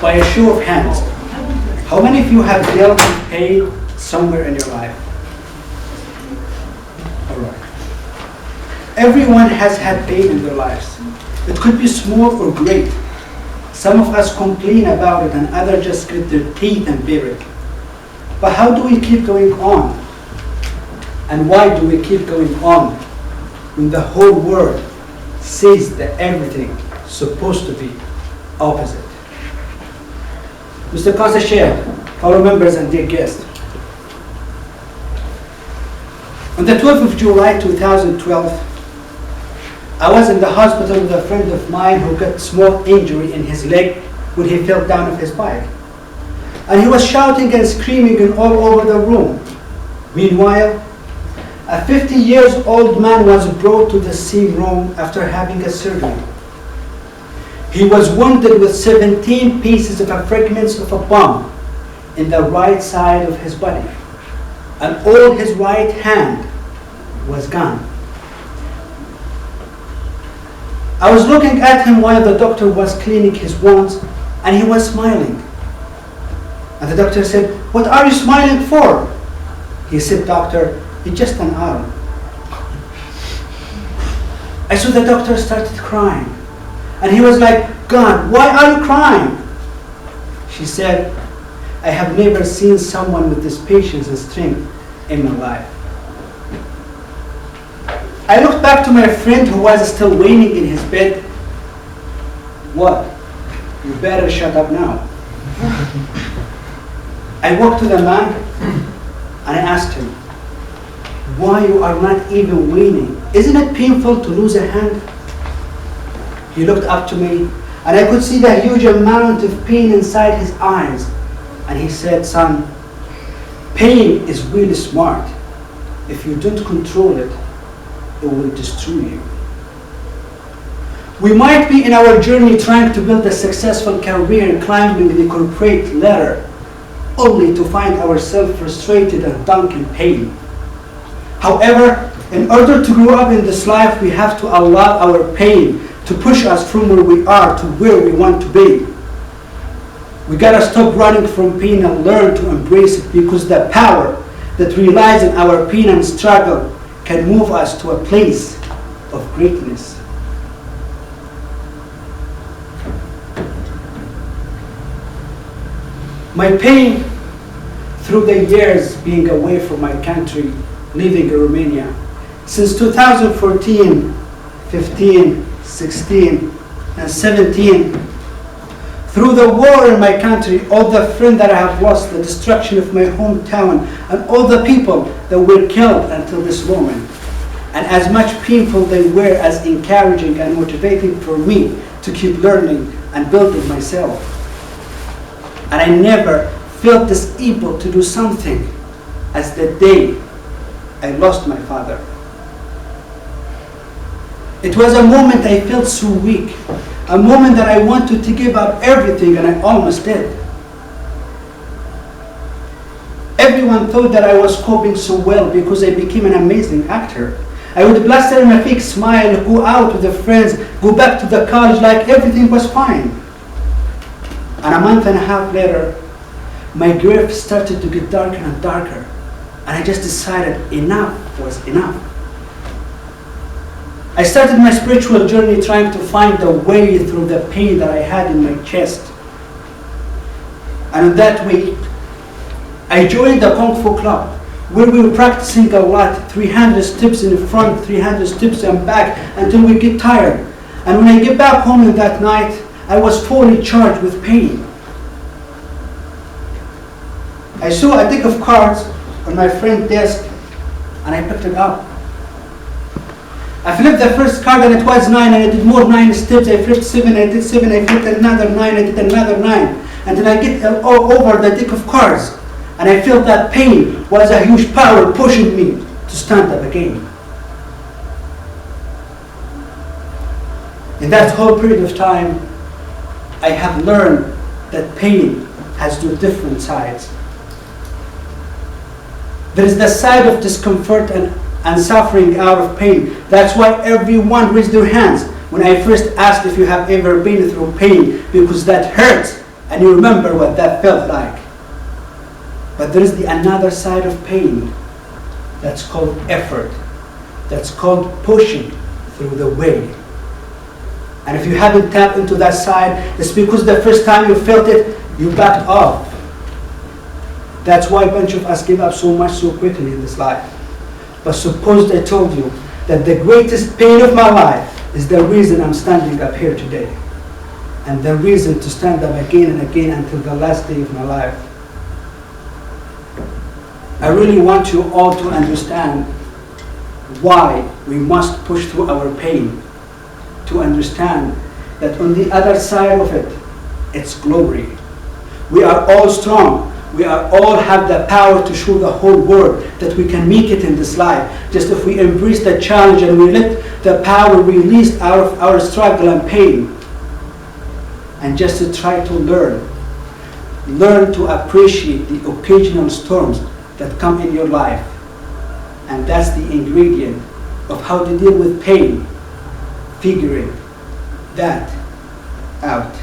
By a show of hands, how many of you have dealt with pain somewhere in your life? All right. Everyone has had pain in their lives. It could be small or great. Some of us complain about it and others just grit their teeth and bear it. But how do we keep going on? And why do we keep going on when the whole world says that everything is supposed to be opposite? Mr. Concession, fellow members and dear guests. On the 12th of July 2012, I was in the hospital with a friend of mine who got a small injury in his leg when he fell down off his bike. And he was shouting and screaming and all over the room. Meanwhile, a 50-year-old man was brought to the same room after having a surgery. He was wounded with 17 pieces of fragments of a bomb in the right side of his body, and all his right hand was gone. I was looking at him while the doctor was cleaning his wounds, and he was smiling. And the doctor said, "What are you smiling for?" He said, "Doctor, it's just an arm." I saw the doctor started crying. And he was like, "God, why are you crying?" She said, "I have never seen someone with this patience and strength in my life." I looked back to my friend who was still waiting in his bed. "What? You better shut up now." I walked to the man and I asked him, "Why you are not even waiting? Isn't it painful to lose a hand?" He looked up to me, and I could see the huge amount of pain inside his eyes. And he said, "Son, pain is really smart. If you don't control it, it will destroy you." We might be in our journey trying to build a successful career, climbing the corporate ladder, only to find ourselves frustrated and sunk in pain. However, in order to grow up in this life, we have to allow our pain to push us from where we are to where we want to be. We gotta stop running from pain and learn to embrace it, because the power that relies on our pain and struggle can move us to a place of greatness. My pain through the years being away from my country, living in Romania, since 2014, 15, 16, and 17, through the war in my country, all the friends that I have lost, the destruction of my hometown, and all the people that were killed until this moment. And as much painful they were as encouraging and motivating for me to keep learning and building myself. And I never felt disable to do something as the day I lost my father. It was a moment I felt so weak, a moment that I wanted to give up everything, and I almost did. Everyone thought that I was coping so well because I became an amazing actor. I would bluster in a fake smile, go out with the friends, go back to the college like everything was fine. And a month and a half later, my grief started to get darker and darker, and I just decided enough was enough. I started my spiritual journey trying to find a way through the pain that I had in my chest. And in that way, I joined the Kung Fu Club, where we were practicing a lot, 300 steps in the front, 300 steps in back, until we get tired. And when I get back home in that night, I was fully charged with pain. I saw a deck of cards on my friend's desk, and I picked it up. I flipped the first card and it was 9, and I did more 9 steps. I flipped 7, I did 7, I flipped another 9, I did another 9. And then I get all over the deck of cards. And I felt that pain was a huge power pushing me to stand up again. In that whole period of time, I have learned that pain has two different sides. There is the side of discomfort and suffering out of pain. That's why everyone raised their hands when I first asked if you have ever been through pain, because that hurts and you remember what that felt like. But there is the another side of pain. That's called effort. That's called pushing through the way. And if you haven't tapped into that side, it's because the first time you felt it, you backed off. That's why a bunch of us give up so much so quickly in this life. But suppose I told you that the greatest pain of my life is the reason I'm standing up here today. And the reason to stand up again and again until the last day of my life. I really want you all to understand why we must push through our pain. To understand that on the other side of it, it's glory. We are all strong. We are all have the power to show the whole world that we can make it in this life. Just if we embrace the challenge and we let the power release out of our struggle and pain. And just to try to learn. Learn to appreciate the occasional storms that come in your life. And that's the ingredient of how to deal with pain. Figuring that out.